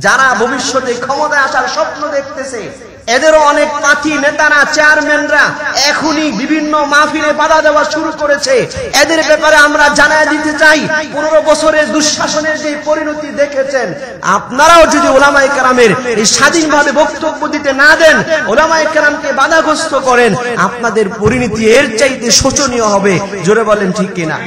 যারা ভবিষ্যতে ক্ষমতায় আসার স্বপ্ন দেখতেছে, এদেরও অনেক পার্টি নেতারা, চেয়ারম্যানরা এখনই বিভিন্ন মাহফিলে বাধা দেওয়া শুরু করেছে। এদের ব্যাপারে আমরা জানাই দিতে চাই, 15 বছরের দুঃশাসনের যে পরিণতি দেখেছেন, আপনারাও যদি ওলামায়ে কেরামের এই স্বাধীনভাবে বক্তব্য দিতে না দেন, ওলামায়ে কেরামকে বাধাগ্রস্ত করেন, আপনাদের পরিণতি এর চাইতে শোচনীয় হবে। জোরে বলেন ঠিক কিনা?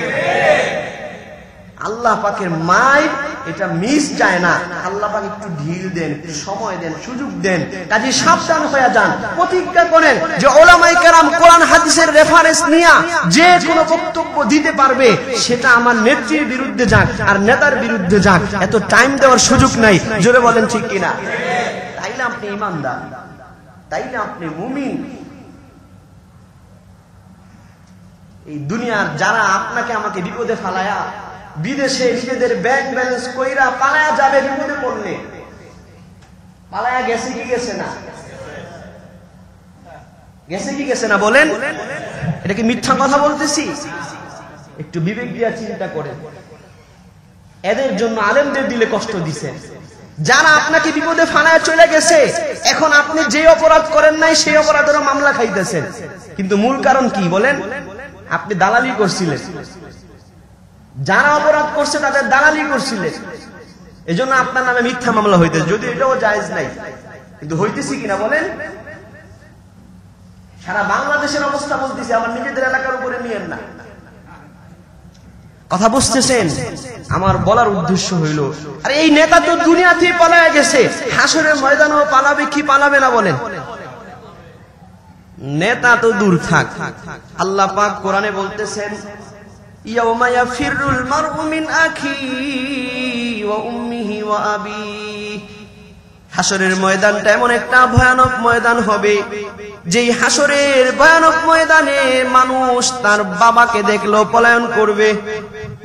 আল্লাহ পাকের মায় এটা মিস যায় না। আল্লাহ পাক একটু ঢিল দেন, একটু সময় দেন, সুযোগ দেন। কাজে সাবধান হয়ে যান, প্রতিজ্ঞা করেন যে ওলামায়ে কেরাম কোরআন হাদিসের রেফারেন্স নিয়ে যে কোনো বক্তব্য দিতে পারবে, সেটা আমার নেত্রীর বিরুদ্ধে যাক আর নেতার বিরুদ্ধে যাক, এত টাইম দেওয়ার সুযোগ নাই। জোরে বলেন ঠিক কিনা? তাইলে আপনি ঈমানদার, তাইলে আপনি মুমিন। এই দুনিয়ার যারা আপনাকে আমাকে বিপদে ফালায়া বিদেশে নিজেদের ব্যাংক ব্যালেন্স কইরা পালায়া যাবে, বিপদে পড়লে পালায়া গেছে কি গেছে না? গেছে কি গেছে না বলেন? এটা কি মিথ্যা কথা বলতেছি? একটু বিবেক দিয়া চিন্তা করেন। এদের জন্য আলেমদের দিলে কষ্ট দিছেন। যারা আপনাকে বিপদে ফালায়া চলে গেছে, এখন আপনি যে অপরাধ করেন নাই সেই অপরাধেরও মামলা খাইতেছেন। কিন্তু মূল কারণ কি বলেন? আপনি দালালি করছিলেন। যারা অপরাধ করছে তাদের দালালি করছিলেন, এজন্য আপনার নামে মিথ্যা মামলা হইতেছে, যদি এটাও জায়েজ নাই। কিন্তু হইতেছি কিনা বলেন? সারা বাংলাদেশের অবস্থা বলতেছি, আমার নিজেদের এলাকার উপরে নিয়েন না। কথা বুঝতেছেন? আমার বলার উদ্দেশ্য হইল, আরে এই নেতা তো দুনিয়াতেই পালায়া গেছে, হাসরের ময়দানেও পালাবে কি পালাবে না বলেন? নেতা তো দূর থাক, আল্লাহ পাক কোরআনে বলতেছেন, ইয়াউমা ইয়াফিরুল মারউ মিন আখিহি ওয়া উম্মিহি ওয়া আবিহি। হাসরের ময়দানটা এমন একটা ভয়ানক ময়দান হবে, যেই হাসরের ভয়ানক ময়দানে মানুষ তার বাবাকে দেখলেও পলায়ন করবে।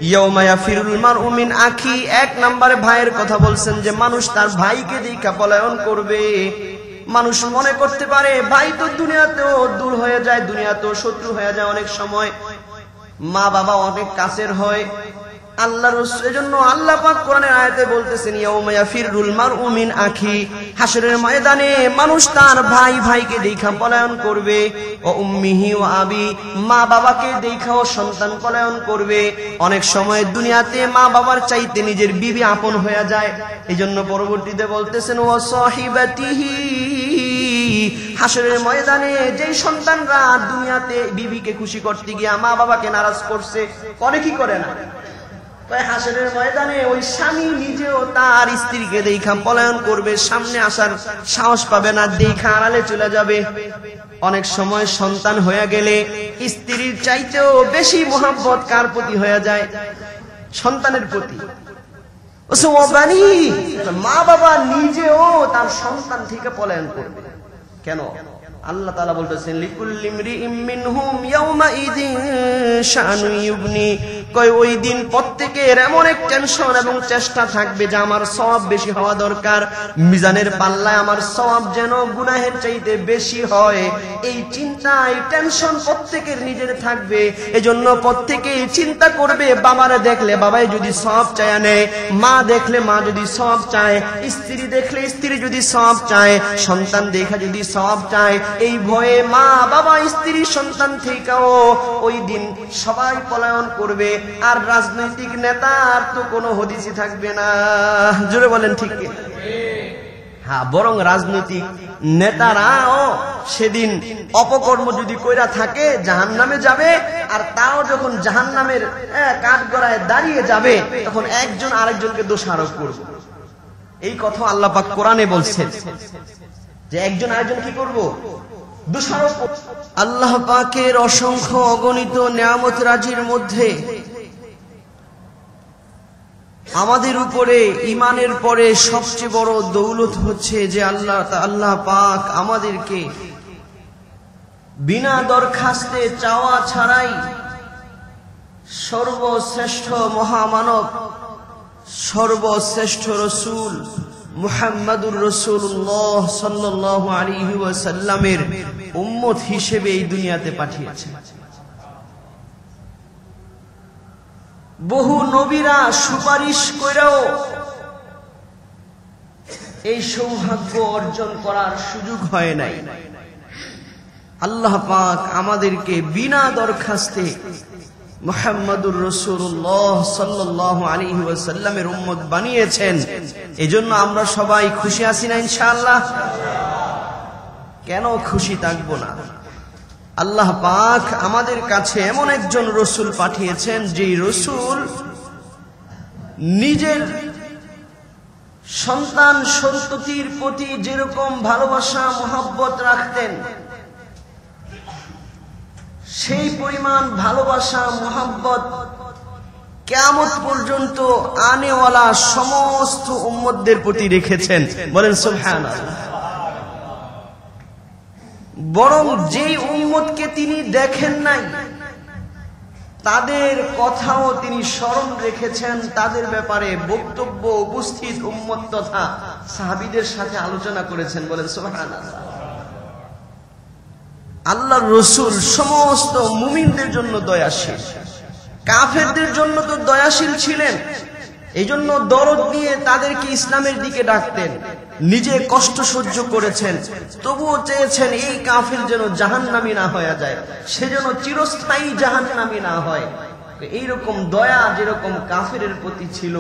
ইয়াউমা ইয়াফিরুল মারউ মিন আখি, 1 নম্বরে ভাইয়ের কথা বলছেন, যে মানুষ তার ভাইকে দেখা পলায়ন করবে। মানুষ মনে করতে পারে ভাই তো দুনিয়াতেও দূর হয়ে যায়, দুনিয়াতেও শত্রু হয়ে যায়, অনেক সময় মা বাবা অনেক কাছের হয়। আল্লাহর রাসূল, এজন্য আল্লাহ পাক কোরআনের আয়াতে বলতেছেন, ইয়াউমা ইয়াফিরুল মারউ মিন আখি, হাসরের ময়দানে মানুষ তার ভাইকে দেখা পলায়ন করবে। ও উম্মিহি ওয়া আবি, মা বাবাকে দেখাও সন্তান পলায়ন করবে। অনেক সময় দুনিয়াতে মা বাবার চাইতে নিজের বিবি আপন হয়ে যায়। এজন্য পরবর্তীতে বলতেছেন, ওয়া সাহিবাতিহি, হাসরের ময়দানে যেই সন্তানরা দুনিয়াতে বিবিকে খুশি করতে গিয়া মা বাবাকে নারাজ করছে, করে কি করে না, হাসরের ময়দানে ওই স্বামী নিজেও তার স্ত্রীকে দেখা পলায়ন করবে, সামনে আসার সাহস পাবে না, দেখা আড়ালে চলে যাবে। অনেক সময় সন্তান হয়ে গেলে স্ত্রীর চাইতেও বেশি মহব্বত কার প্রতি হয়ে যায়? সন্তানের প্রতি। মা বাবা নিজেও তার সন্তান থেকে পলায়ন করবে। কেন? আল্লাহ তাআলা বলতেছেন, লিকুল্লি ইমরিইম মিনহুম ইয়াউমা ইযিন শাআনুন ইউগনি, কয় ওই দিন প্রত্যেকের এমন এক টেনশন এবং চেষ্টা থাকবে যে আমার সওয়াব বেশি হওয়া দরকার, মিজানের পাল্লায় আমার সওয়াব যেন গুনাহের চাইতে বেশি হয়। এই চিন্তা, এই টেনশন প্রত্যেকের নিজের থাকবে। এজন্য প্রত্যেকেই চিন্তা করবে, বাবারে দেখলে বাবাই যদি সওয়াব চায় নেয়, মা দেখলে মা যদি সওয়াব চায়, স্ত্রী দেখলে স্ত্রী যদি সওয়াব চায়, সন্তান দেখা যদি সওয়াব চায়, এই ভয়ে মা বাবা স্ত্রী সন্তান থেকেও ওই দিন সবাই পলায়ন করবে। আর রাজনৈতিক নেতার তো কোনো হদিসই থাকবে না। জোরে বলেন ঠিক কি? হ্যাঁ, বরং রাজনৈতিক নেতারাও সেদিন অপকর্ম যদি কইরা থাকে জাহান্নামে যাবে। আর তাও যখন জাহান্নামের কাঠগড়ায় দাঁড়িয়ে যাবে, তখন একজন আরেকজনকে দোষারোপ করবে। এই কথা আল্লাহ পাক কোরআনে বলছেন যে একজন আরেকজন কি করব? দোষারোপ। আল্লাহ পাকের অসংখ্য অগণিত নিয়ামত রাজির মধ্যে আমাদের উপরে ঈমানের পরে সবচেয়ে বড় দৌলত হচ্ছে যে আল্লাহ পাক আমাদেরকে বিনা দরখাস্তে চাওয়া ছাড়াই সর্বশ্রেষ্ঠ মহামানব, সর্বশ্রেষ্ঠ রসূল মুহাম্মাদুর রাসূলুল্লাহ সাল্লাল্লাহু আলাইহি ওয়াসাল্লামের উম্মত হিসেবে এই দুনিয়াতে পাঠিয়েছেন। বহু নবীরা সুপারিশ করেও এই সৌভাগ্য অর্জন করার সুযোগ হয় নাই। আল্লাহ পাক আমাদেরকে বিনা দরখাস্তে মুহাম্মাদুর রাসূলুল্লাহ সাল্লাল্লাহু আলাইহি ওয়াসাল্লামের উম্মত বানিয়েছেন। এজন্য আমরা সবাই খুশি আছি না ইনশাআল্লাহ? কেন খুশি থাকবো না? আল্লাহ পাক আমাদের কাছে এমন একজন রসুল পাঠিয়েছেন, যেই রসুল নিজের সন্তান সন্ততির প্রতি যেরকম ভালোবাসা মোহাব্বত রাখতেন, সেই পরিমাণ ভালোবাসা মোহাব্বত কিয়ামত পর্যন্ত আনেওয়ালা সমস্ত উম্মতদের প্রতি রেখেছেন। বলেন সুবহানাল্লাহ। বরং যেই উম্মতকে তিনি দেখেন নাই, তাদের কথাও তিনি স্মরণ রেখেছেন, তাদের ব্যাপারে বক্তব্য উপস্থিত উম্মত তথা সাহাবীদের সাথে আলোচনা করেছেন। বলেন সুবহানাল্লাহ। আল্লাহর রাসূল সমস্ত মুমিনদের জন্য দয়াশীল, কাফেরদের জন্য তো দয়াশীল ছিলেন। এই জন্য দরদ দিয়ে তাদেরকে ইসলামের দিকে ডাকতেন। নিজে কষ্ট সহ্য করেছেন, তবুও চেয়েছেন এই কাফের যেন জাহান্নামী না হয়ে যায়, সে যেন চিরস্থায়ী জাহান্নামী না হয়। এইরকম দয়া যেরকম কাফেরের প্রতি ছিল,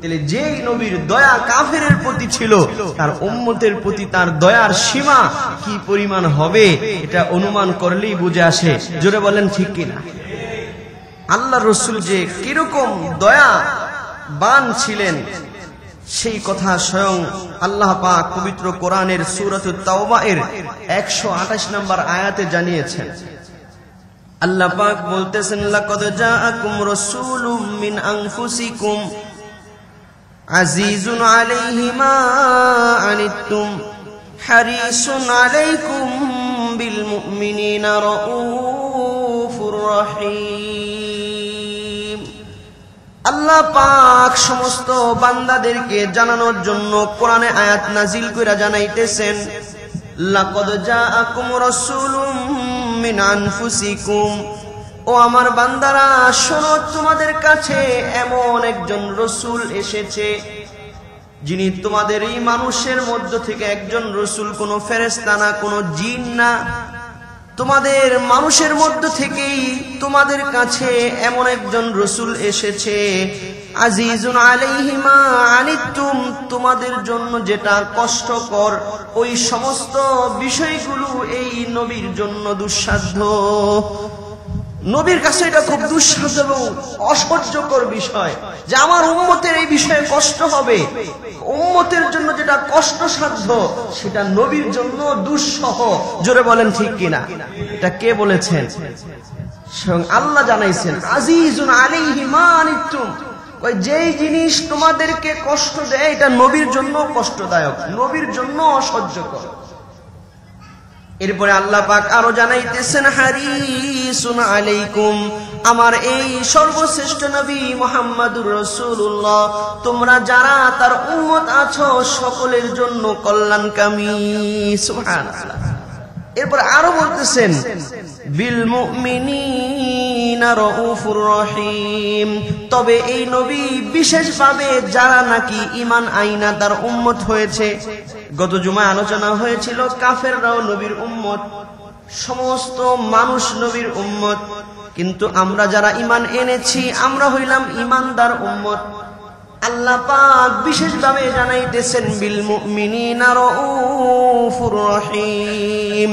তাহলে যেই নবীর দয়া কাফেরের প্রতি ছিল, তার উম্মতের প্রতি তার দয়ার সীমা কি পরিমাণ হবে, এটা অনুমান করলেই বুঝে আসে। জোরে বলেন ঠিক কিনা? আল্লাহর রাসূল যে কিরকম দয়া বান ছিলেন, সেই কথা স্বয়ং আল্লাহ পাক পবিত্র কোরআনের সূরাতুত তাওবা এর 128 নম্বর আয়াতে জানিয়েছেন। আল্লাহ পাক বলতেছেন, লাকাদ জাআকুম রাসূলুম মিন আনফুসিকুম আজিজুন আলাইহি মা আনিতুম হারিসুন আলাইকুম বিল মুমিনিনা রাউফুর রহিম। আল্লাহ পাক সমস্ত বান্দাদেরকে জানানোর জন্য কোরআনে আয়াত নাজিল কইরা জানাইতেছেন, লাকাদ জাআকুম রাসূলুম মিন আনফুসিকুম, ও আমার বান্দারা শোনো, তোমাদের কাছে এমন একজন রাসূল এসেছে, যিনি তোমাদের এই মানুষের মধ্য থেকে একজন রাসূল, কোনো ফেরেশতা না, কোনো জিন না, তোমাদের মানুষের মধ্য থেকেই তোমাদের কাছে এমন একজন রাসূল এসেছে, আজিজুন আলাইহি মা আনিতুম, তোমাদের জন্য যেটা কষ্টকর ওই সমস্ত বিষয়গুলো এই নবীর জন্য দুঃসাধ্য। নবীর কাছে এটা খুব দুঃসাধ্য এবং অসহ্যকর বিষয় যে আমার উম্মতের এই বিষয়ে কষ্ট হবে। উম্মতের জন্য যেটা কষ্টসাধ্য সেটা নবীর জন্য দুঃসহ। জোরে বলেন ঠিক কিনা? এটা কে বলেছেন? স্বয়ং আল্লাহ জানাইছেন, আজিজুন আলাইহি মা আনিতুম, ওই যেই জিনিস তোমাদেরকে কষ্ট দেয় এটা নবীর জন্য কষ্টদায়ক, নবীর জন্য অসহ্যকর। এরপরে আল্লাহ পাক আরো জানাইতেছেন, হারিসুন আলাইকুম, আমার এই সর্বশ্রেষ্ঠ নবী মুহাম্মাদুর রাসূলুল্লাহ, তোমরা যারা তার উম্মত আছো সকলের জন্য কল্যাণকামী। সুবহানাল্লাহ। এরপর আরো বলতেছেন, বিল মুমিনিনা রাউফুর রহিম, তবে এই নবী বিশেষভাবে যারা নাকি ঈমান আইনা তার উম্মত হয়েছে। গত জুমায় আলোচনা হয়েছিল কাফেররাও নবীর উম্মত, সমস্ত মানুষ নবীর উম্মত, কিন্তু আমরা যারা ঈমান এনেছি আমরা হইলাম ঈমানদার উম্মত। আল্লাহ পাক বিশেষভাবে জানাইতেছেন, বিল মুমিনিনা রাউফুর রহিম,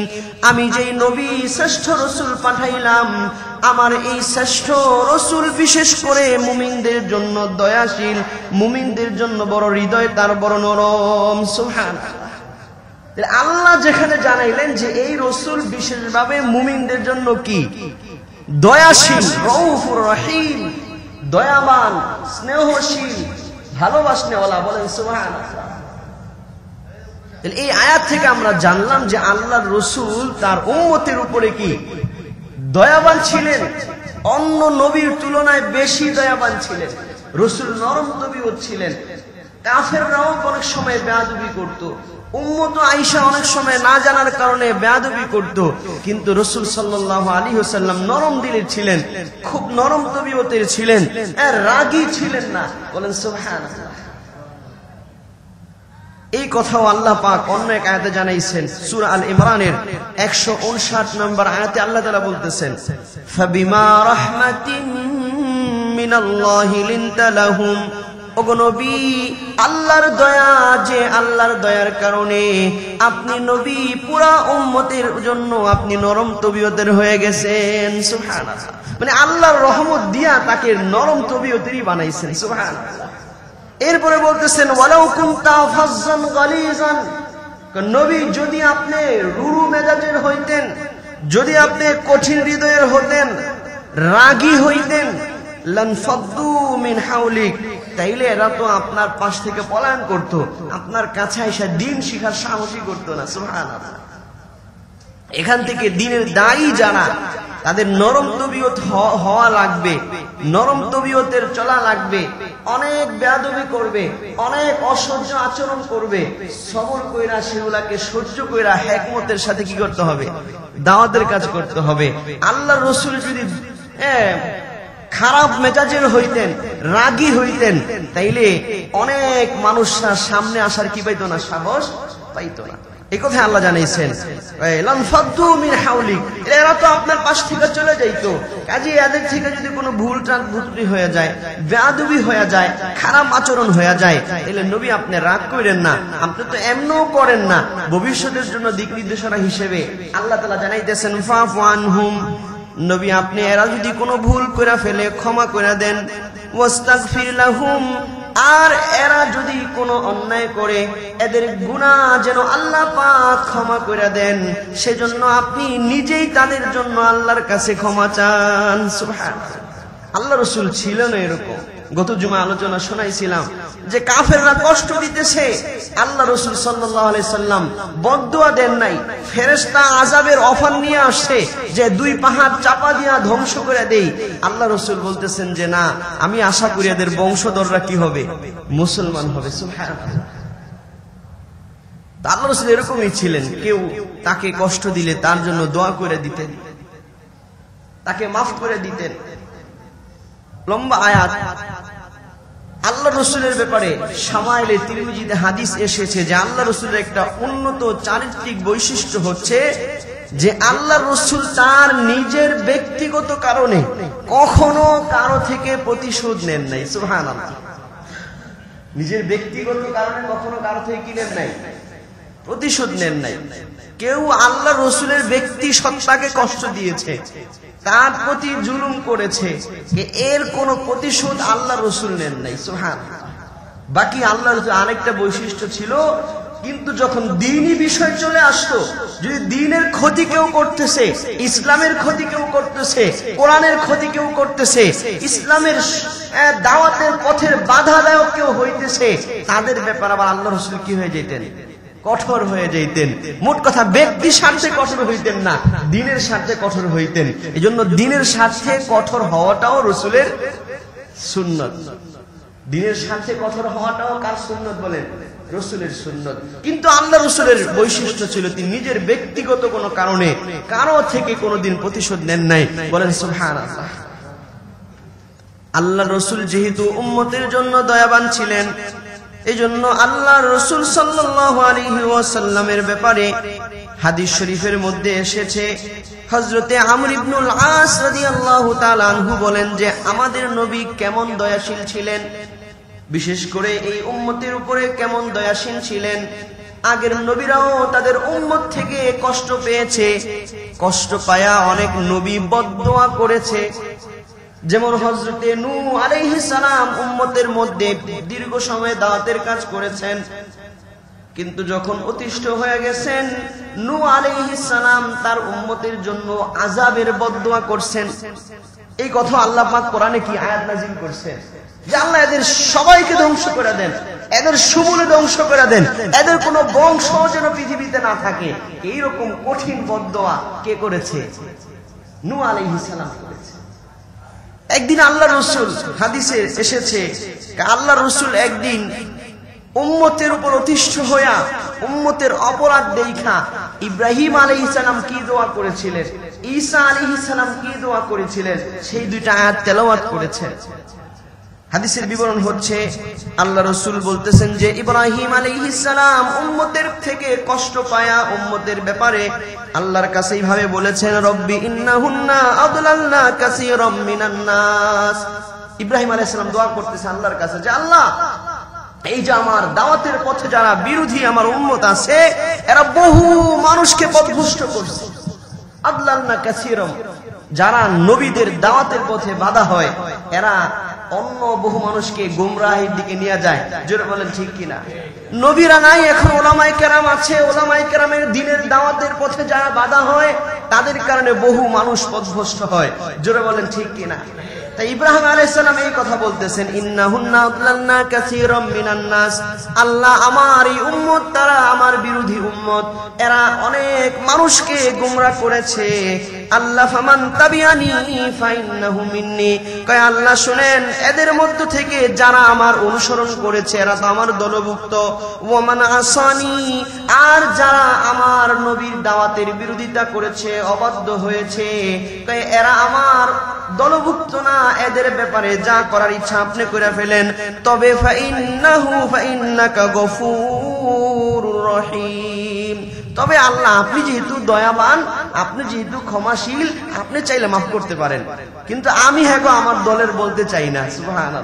আমি যেই নবী শ্রেষ্ঠ রাসূল পাঠাইলাম, আমার এই শ্রেষ্ঠ রাসূল বিশেষ করে মুমিনদের জন্য দয়াশীল, মুমিনদের জন্য বড় হৃদয় তার বড় নরম। সুবহানাল্লাহ। আল্লাহ যেখানে জানাইলেন যে এই রাসূল বিশেষভাবে মুমিনদের জন্য কি দয়াশীল, রাউফুর রহিম, দয়াবান, স্নেহশীল, ভালোবাসনেওয়ালা। বলেন সুবহানাল্লাহ। এই আয়াত থেকে আমরা জানলাম যে আল্লাহর রাসূল তার উম্মতের উপরে কি দয়াবান ছিলেন, অন্য নবীর তুলনায় বেশি দয়াবান ছিলেন। রাসূল নরম তবিয়ত ছিলেন। কাফেররাও অনেক সময় বেয়াদবি করত, উম্মত আয়েশা অনেক সময় না জানার কারণে বেয়াদবি করত, কিন্তু রাসূল সাল্লাল্লাহু আলাইহি ওয়াসাল্লাম নরম দিলের ছিলেন, খুব নরম তবিয়তের ছিলেন, রাগী ছিলেন না। বলেন সুবহানাল্লাহ। এই কথাও আল্লাহ পাক অন্য এক আয়াতে জানাইছেন। সূরা আল ইমরানের 159 নম্বর আয়াতে আল্লাহ তাআলা বলতেছেন, ফাবিমা রাহমাতিন মিনাল্লাহি লিনতা লাহুম। ওগো নবী, আল্লাহর দয়া, যে আল্লাহর দয়ার কারণে আপনি নবী পুরা উম্মতের জন্য আপনি নরম তবিয়তের হয়ে গেছেন। সুবহানাল্লাহ। মানে আল্লাহর রহমত দিয়া তাকে নরম তবিয়তেরই বানাইছেন। সুবহানাল্লাহ। এরপরে বলতেছেন, ওয়ালাউ কুনতা ফাজ্জান গালিজান। নবী, যদি আপনি রুরু মেজাজের হইতেন, যদি আপনি কঠিন হৃদয়ের হতেন, রাগী হইতেন, লানফাদ্দু মিন হাওলিক, তাইলে এরা তো আপনার পাশ থেকে পলায়ন করত, আপনার কাছে এসে দ্বীন শিখার সাহসই করতো না। সুবহানাল্লাহ। এখান থেকে দ্বীনের দায়ী যারা, তাদের নরম তবিয়ত হওয়া লাগবে, নরম তবিয়তের চলা লাগবে। অনেক বেয়াদবি করবে, অনেক অসহ্য আচরণ করবে, সবর কইরা সেগুলাকে সহ্য কইরা হিকমতের সাথে কি করতে হবে? দাওয়াতের কাজ করতে হবে। আল্লাহর রাসূল যদি খারাপ মেজাজের হইতেন, রাগী হইতেন, তাইলে অনেক মানুষরা সামনে আসার কি পাইতো না? সাহস পাইতো না। এই কথা আল্লাহ জানাইছেন, লানফাদ্দু মিন হাওলিক, এরা তো আপনার পাশ থেকে চলে যাইতো। কাজে এদের থেকে যদি কোনো ভুল ত্রুটি হয়ে যায়, বেয়াদবি হয়ে যায়, খারাপ আচরণ হয়ে যায়, তাহলে নবী আপনি রাগ করেন না, আপনি তো এমনও করেন না। ভবিষ্যতের জন্য দিক নির্দেশনা হিসেবে আল্লাহ তাআলা জানাইতেছেন, ফাফু আনহুম, নবী আপনি এরা যদি কোনো ভুল করে ফেলে ক্ষমা করে দেন, ওয়াস্তাগফির লাহুম, আর এরা যদি কোনো অন্যায় করে এদের গুনাহ যেন আল্লাহ পাক ক্ষমা করে দেন, সেজন্য আপনি নিজেই তাদের জন্য আল্লাহর কাছে ক্ষমা চান। সুবহানাল্লাহ। আল্লাহ রাসূল ছিলেন এরকম। গত জুমা আলোচনা শোনাইছিলাম যে কাফেররা কষ্ট দিতেছে, আল্লাহ রাসূল সাল্লাল্লাহু আলাইহি সাল্লাম বদদুয়া দেন নাই, ফেরেশতা আযাবের অফার নিয়ে আসছে যে দুই পাহাড় চাপা দিয়া ধ্বংস করে দেই। আল্লাহ রাসূল বলতেছেন যে না, আমি আশা করি এদের বংশধররা কি হবে? মুসলমান হবে। সুবহানাল্লাহ। আল্লাহ রাসূল এরকমই ছিলেন। কেউ তাকে কষ্ট দিলে তার জন্য দোয়া করে দিতেন, তাকে মাফ করে দিতেন। লম্বা আয়াত। আল্লাহ রাসূলের ব্যাপারে শামাইলে তিরমিজিতে হাদিস এসেছে যে আল্লাহ রাসূলের একটা উন্নত চারিত্রিক বৈশিষ্ট্য হচ্ছে যে আল্লাহ রাসূল তার নিজের ব্যক্তিগত কারণে কখনো কারো থেকে প্রতিশোধ নেন নাই। সুবহানাল্লাহ। নিজের ব্যক্তিগত কারণে কখনো কারো থেকে কি নেন নাই? প্রতিশোধ নেন নাই। কেউ আল্লাহ রাসূলের ব্যক্তি সত্তাকে কষ্ট দিয়েছে, তার প্রতি জুলুম করেছে, এর কোন প্রতিশোধ আল্লাহ রাসূল নেন নাই। সুবহানাল্লাহ। বাকি আল্লাহর আরেকটা বৈশিষ্ট্য ছিল, কিন্তু যখন দ্বীনি বিষয় চলে আসতো, যদি দ্বীনের ক্ষতি কেউ করতেছে, ইসলামের ক্ষতি কেউ করতেছে, কোরআনের ক্ষতি কেউ করতেছে, ইসলামের দাওয়াতের পথের বাধাদায়ক কেউ হইতেছে, তাদের ব্যাপারে আবার আল্লাহ রাসূল কি হয়ে যেতেন? কঠোর হয়ে যাইতেন। মোট কথা ব্যক্তি স্বার্থে কঠোর হইতেন না, দ্বীনের স্বার্থে কঠোর হইতেন। এজন্য দ্বীনের স্বার্থে কঠোর হওয়াটাও রাসূলের সুন্নত। দ্বীনের স্বার্থে কঠোর হওয়াটাও কার সুন্নত বলেন? রাসূলের সুন্নত। কিন্তু আল্লাহ রাসূলের বৈশিষ্ট্য ছিল তিনি নিজের ব্যক্তিগত কোনো কারণে কারো থেকে কোনোদিন প্রতিশোধ নেন নাই। বলেন সুবহানাল্লাহ। আল্লাহ রাসূল যেহেতু উম্মতের জন্য দয়াবান ছিলেন, এজন্য আল্লাহ রাসূল সাল্লাল্লাহু আলাইহি ওয়াসাল্লামের ব্যাপারে হাদিস শরীফের মধ্যে এসেছে, হযরতে আমর ইবনুল আস রাদিয়াল্লাহু তাআলা আনহু বলেন যে আমাদের নবী কেমন দয়াশীল ছিলেন, বিশেষ করে এই উম্মতের উপরে কেমন দয়াশীল ছিলেন। আগের নবীরাও তাদের উম্মত থেকে কষ্ট পেয়েছে, কষ্ট পায়া অনেক নবী বদদোয়া করেছে। যেমন হযরতে নূহ আলাইহিস সালাম উম্মতের মধ্যে দীর্ঘ সময় দাওয়াতের কাজ করেছেন, কিন্তু যখন অতিষ্ঠ হয়ে গেছেন, নূহ আলাইহিস সালাম তার উম্মতের জন্য আযাবের বদদোয়া করছেন। এই কথা আল্লাহ পাক কোরআনে কি আয়াত নাযিল করছেন যে আল্লাহ এদের সবাইকে ধ্বংস করে দেন, এদের সমূলে ধ্বংস করে দেন, এদের কোনো বংশ যেন পৃথিবীতে না থাকে। এইরকম কঠিন বদদোয়া কে করেছে? নূহ আলাইহিস সালাম করেছে। একদিন আল্লাহ রাসূল, হাদিসে এসেছে, আল্লাহ রাসূল একদিন উম্মতের উপর অতিষ্ঠ হইয়া উম্মতের অপরাধ দেখা ইব্রাহিম আলাইহিস সালাম কি দোয়া করেছিলেন, ঈসা আলাইহিস সালাম কি দোয়া করেছিলেন, সেই দুইটা আয়াত তেলাওয়াত করেছেন। হাদিসের বিবরণ হচ্ছে আল্লাহ রাসূল বলতেছেন যে ইব্রাহিম আলাইহিস সালাম উম্মতের থেকে কষ্ট পায়া উম্মতের ব্যাপারে আল্লাহর কাছে এইভাবে বলেছেন, রব্বি ইন্নাহুন্না আদলাল্না কাসীরাম মিনান নাস। ইব্রাহিম আলাইহিস সালাম দোয়া করতেছে আল্লাহর কাছে যে আল্লাহ, এই যে আমার দাওয়াতের পথে যারা বিরোধী আমার উম্মত আছে, এরা বহু মানুষকে পথভ্রষ্ট করছে। আদলাল্না কাসীরাম, যারা নবীদের দাওয়াতের পথে বাধা হয়, এরা অন্য বহু মানুষকে গুমরাহির দিকে নিয়ে যায়। জোরে বলেন ঠিক কিনা? নবীরা নাই, এখন ওলামায়ে কেরাম আছে। ওলামায়ে কেরামের দ্বীনের দাওয়াতের পথে যারা বাধা হয়, তাদের কারণে বহু মানুষ পথভ্রষ্ট হয়। জোরে বলেন ঠিক কিনা? তাই ইব্রাহিম আলাইহিস সালাম এই কথা বলতেছেন, ইন্নাহুন্না আদলাল্না কাসীরাম মিনান নাস। আল্লাহ, আমার এই উম্মত, তারা আমার বিরোধী উম্মত, এরা অনেক মানুষকে গুমরাহ করেছে। আল্লাহ, ফামান তাবিআনি ফাইন্নাহু মিন্নি। কয় আল্লাহ শুনেন, এদের মধ্য থেকে যারা আমার অনুসরণ করেছে এরা তো আমার দলভুক্ত। ওয়া মান আসানি, আর যারা আমার নবীর দাওয়াতের বিরোধিতা করেছে, অবাধ্য হয়েছে, কয় এরা আমার দলভুক্ত না। এদের ব্যাপারে যা করার ইচ্ছা আপনি করে ফেলেন, তবে ফাইন্নাকা গফুরুর রহিম। তবে আল্লাহ, আপনি যেহেতু দয়াবান, আপনি যেহেতু ক্ষমাশীল, আপনি চাইলে মাফ করতে পারেন, কিন্তু আমি আমার দলের বলতে চাই না। সুবহানাল্লাহ।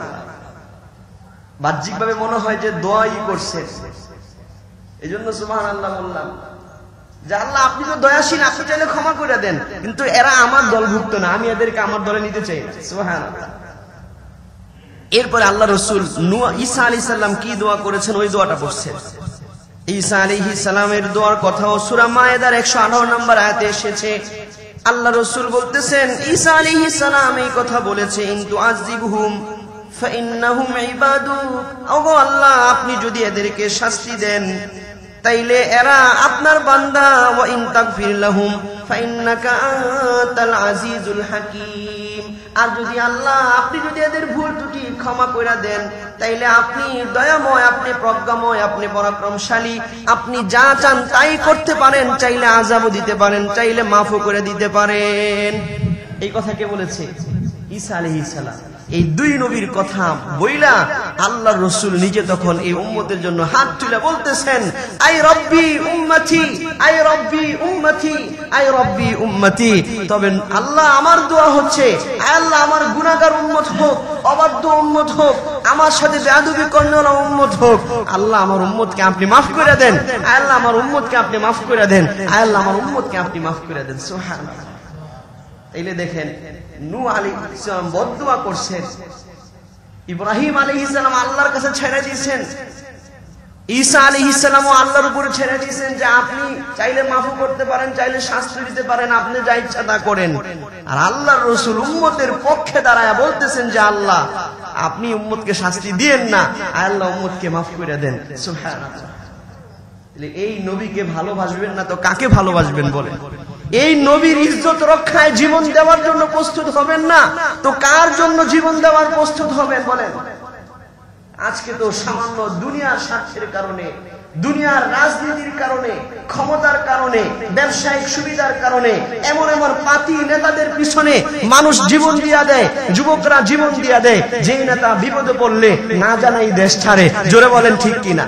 বাহ্যিকভাবে মনে হয় যে দোয়াই করছে, এই জন্য সুবহানাল্লাহ বললাম যে আল্লাহ, আপনি তো দয়াশীল, আপনি চাইলে ক্ষমা করে দেন, কিন্তু এরা আমার দলভুক্ত না, আমি এদেরকে আমার দলে নিতে চাই না। সুবহানাল্লাহ। এরপরে আল্লাহ রাসূল ঈসা আলাইহিস সালাম কি দোয়া করেছেন, ওই দোয়াটা পড়ছেন। ঈসা আলাইহিস সালামের দোয়ার কথাও সূরা মায়েদার 118 নম্বর আয়াতে এসেছে। আল্লাহ রাসূল বলতেছেন, ঈসা আলাইহিস সালাম এই কথা বলেছে, ইন তুআযিবহুম ফাইন্নাহুম ইবাদুক। ওগো আল্লাহ, আপনি যদি এদেরকে শাস্তি দেন তাইলে এরা আপনার বান্দা। ওয়া ইন তাগফির লাহুম ফাইন্নাকা আনতাল আজিজুল হাকীম। আর যদি আল্লাহ, আপনি যদি এদের ভুল ত্রুটি ক্ষমা করে দেন, তাইলে আপনি দয়াময়, আপনি প্রজ্ঞাময়, আপনি পরাক্রমশালী, আপনি যা চান তাই করতে পারেন। চাইলে আযাবও দিতে পারেন, চাইলে মাফও করে দিতে পারেন। এই কথা কে বলেছে? ঈসা আলাইহিস সালাম। এই দুই নবীর কথা বইলা আল্লাহর রাসূল নিজে তখন এই উম্মতের জন্য হাত তুলে বলতেছেন, আই রব্বি উম্মতি, আই রব্বি উম্মতি, আই রব্বি উম্মতি। তবে আল্লাহ, আমার দোয়া হচ্ছে, আল্লাহ আমার গুনাহগার উম্মত হোক, অবাধ্য উম্মত হোক, আমার সাথে বেয়াদবি করনেওয়ালা উম্মত হোক, আল্লাহ আমার উম্মতকে আপনি মাফ করে দেন। আল্লাহ আমার উম্মতকে আপনি মাফ করে দেন। আল্লাহ আমার উম্মতকে আপনি মাফ করে দেন। সুবহানাল্লাহ। তাইলে দেখেন, নূহ আলাইহিস সালাম বদদুয়া করছেন, ইব্রাহিম আলাইহিস সালাম আল্লাহর কাছে ছেড়ে দিয়েছেন, ঈসা আলাইহিস সালামও আল্লাহর উপরে ছেড়ে দিয়েছেন যে আপনি চাইলে মাফ করতে পারেন, চাইলে শাস্তি দিতে পারেন, আপনি যা ইচ্ছা তা করেন। আর আল্লাহর রাসূল উম্মতের পক্ষে দাঁড়ায়া বলতেছেন যে আল্লাহ, আপনি উম্মতকে শাস্তি দিয়েন না, আল্লাহ উম্মতকে মাফ করে দেন। সুবহানাল্লাহ। এই নবীকে ভালোবাসবেন না তো কাকে ভালোবাসবেন বলেন? এই নবীর ইজ্জত রক্ষায় জীবন দেওয়ার জন্য প্রস্তুত হবেন না তো কার জন্য জীবন দেওয়ার প্রস্তুত হবেন বলেন? আজকে তো সামান্য দুনিয়ার স্বার্থের কারণে, দুনিয়ার রাজনীতির কারণে, ক্ষমতার কারণে, ব্যবসায়িক সুবিধার কারণে এমন এমন পাতি নেতাদের পিছনে মানুষ জীবন দিয়া দেয়, যুবকরা জীবন দিয়া দেয়। যেই নেতা বিপদে পড়লে না জানাই দেশ ছাড়ে। জোরে বলেন ঠিক কিনা?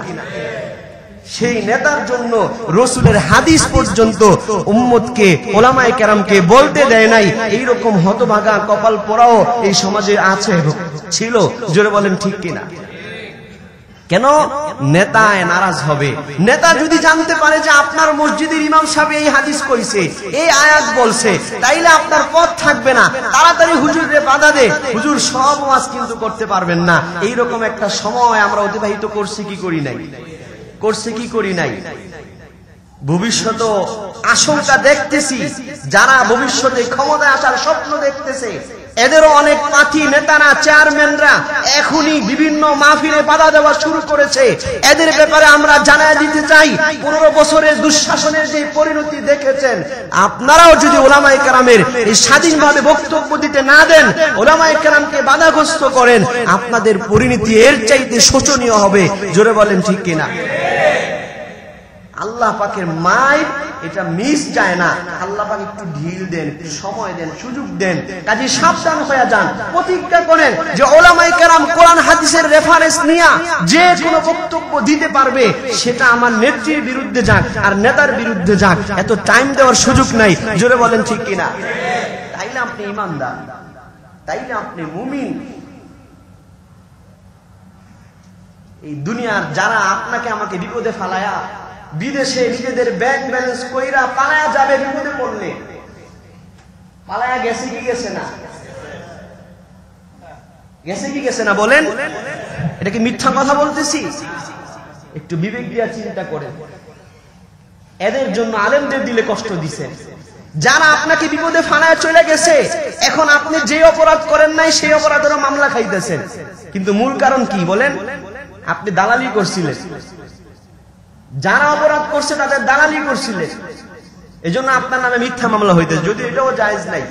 সেই নেতার জন্য রাসূলের হাদিস পর্যন্ত উম্মতকে, ওলামায়ে কেরামকে বলতে দেয় নাই। এইরকম হতভাগা কপাল পোড়াও এই সমাজে আছে, ছিল। জোরে বলেন ঠিক কিনা? কেন? নেতায় নারাজ হবে। নেতা যদি জানতে পারে যে আপনার মসজিদের ইমাম সাহেব এই হাদিস কইছে, এই আয়াত বলছে, তাইলে আপনার পথ থাকবে না। তাড়াতাড়ি হুজুরে বাধা দে, হুজুর সব ওয়াজ কিন্তু করতে পারবেন না। এইরকম একটা সময় আমরা অতিবাহিত করছি কি করি নাই? করছে কি করি নাই? ভবিষ্যৎ আশঙ্কা দেখতেছি, যারা ভবিষ্যতে ক্ষমতায় আসার স্বপ্ন দেখতেছে, এদেরও অনেক পাতি নেতারা, চেয়ারম্যানরা এখনই বিভিন্ন মাহফিলে বাধা দেওয়া শুরু করেছে। এদের ব্যাপারে আমরা জানায় দিতে চাই, 15 বছরের দুঃশাসনের যে পরিণতি দেখেছেন, আপনারাও যদি ওলামায়ে কেরামের এই স্বাধীনভাবে বক্তব্য দিতে না দেন, ওলামায়ে কেরামকে বাধাগ্রস্ত করেন, আপনাদের পরিণতি এর চাইতে শোচনীয় হবে। জোরে বলেন ঠিক কিনা? আল্লাহ আল্লাহ পাকের মাইল এটা মিস যায় না। আল্লাহ পাক একটু ঢিল দেন, সময় দেন, সুযোগ দেন। কাজে সাবধান হয়ে যান, প্রতিজ্ঞা করেন যে ওলামায়ে কেরাম কোরআন হাদিসের রেফারেন্স নিয়ে যে কোনো বক্তব্য দিতে পারবে সেটা আমার নেত্রীর বিরুদ্ধে যাক আর নেতার বিরুদ্ধে যাক, এত টাইম দেওয়ার সুযোগ নাই। জোরে বলেন ঠিক কিনা? তাইলে আপনি ঈমানদার, তাইলে আপনি মুমিন। এই দুনিয়ার যারা আপনাকে আমাকে বিপদে ফালায়া বিদেশে নিজেদের ব্যাংক ব্যালেন্স কইরা পালায়া যাবে, বিপদে পড়লে পালায়া গেছে কি গেছে না? গেছে কি গেছে না বলেন? এটা কি মিথ্যা কথা বলতেছি? একটু বিবেক দিয়া চিন্তা করেন। এদের জন্য আলেমদের দিলে কষ্ট দিছেন। যারা আপনাকে বিপদে ফালায়া চলে গেছে, এখন আপনি যে অপরাধ করেন নাই সেই অপরাধেরও মামলা খাইতেছেন। কিন্তু মূল কারণ কি বলেন? আপনি দালালি করছিলেন। যারা অপরাধ করছে তাদের দালালি করছিলেন, এজন্য আপনার নামে মিথ্যা মামলা হইতেছে। যদি এটাও জায়েজ নাই,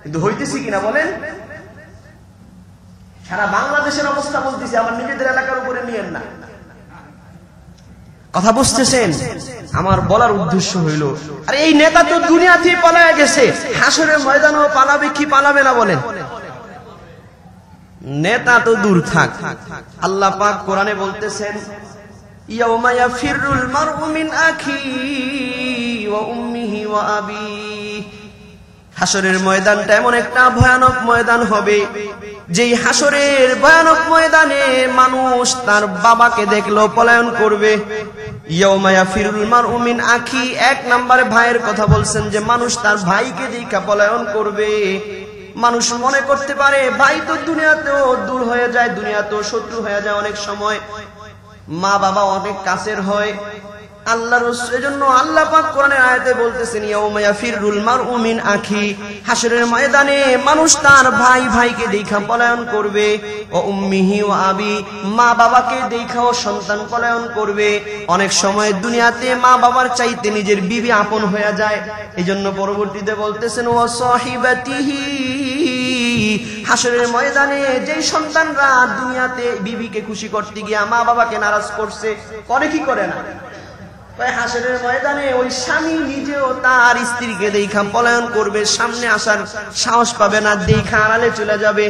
কিন্তু হইতেছি কিনা বলেন? সারা বাংলাদেশের অবস্থা বলতেছি, আমার নিজেদের এলাকার উপরে নিয়েন না। কথা বুঝতেছেন? আমার বলার উদ্দেশ্য হইল, আরে এই নেতা তো দুনিয়াতে পালায়া গেছে, হাসরের ময়দানেও পালাবে কি পালাবে না বলেন? নেতা তো দূর থাক, আল্লাহ পাক কোরআনে বলতেছেন ইয়াউমা ইয়াফিরুল মারউ মিন আখিহি ওয়া উম্মিহি ওয়া আবিহি। হাসরের ময়দানটা এমন একটা ভয়ানক ময়দান হবে, যেই হাসরের ভয়ানক ময়দানে মানুষ তার বাবাকে দেখলেও পলায়ন করবে। ইয়াউমা ইয়াফিরুল মারউ মিন আখি, এক নম্বরে ভাইয়ের কথা বলছেন যে মানুষ তার ভাইকে দেখা পলায়ন করবে। মানুষ মনে করতে পারে ভাই তো দুনিয়াতেও দূর হয়ে যায়, দুনিয়াতেও শত্রু হয়ে যায়, অনেক সময় মা বাবা অনেক কাছের হয়। আল্লাহর রাসূল, এজন্য আল্লাহ পাক কোরআনের আয়াতে বলতেছেন ইয়াউমা ইয়াফিরুল মারউ মিন আখি, হাসরের ময়দানে মানুষ তার ভাইকে দেখা পলায়ন করবে। ও উম্মিহি ওয়া আবি, মা বাবাকে দেখাও সন্তান পলায়ন করবে। অনেক সময় দুনিয়াতে মা বাবার চাইতে নিজের বিবি আপন হয়ে যায়। এজন্য পরবর্তীতে বলতেছেন ওয়া সাহিবাতিহি, হাসরের ময়দানে যেই সন্তানরা দুনিয়াতে বিবিকে খুশি করতে গিয়া মা বাবাকে নারাজ করছে, করে কি করে না? হাসরের ময়দানে ওই স্বামী নিজেও তার স্ত্রীকে দেখা পলায়ন করবে, সামনে আসার সাহস পাবে না, দেখা আড়ালে চলে যাবে।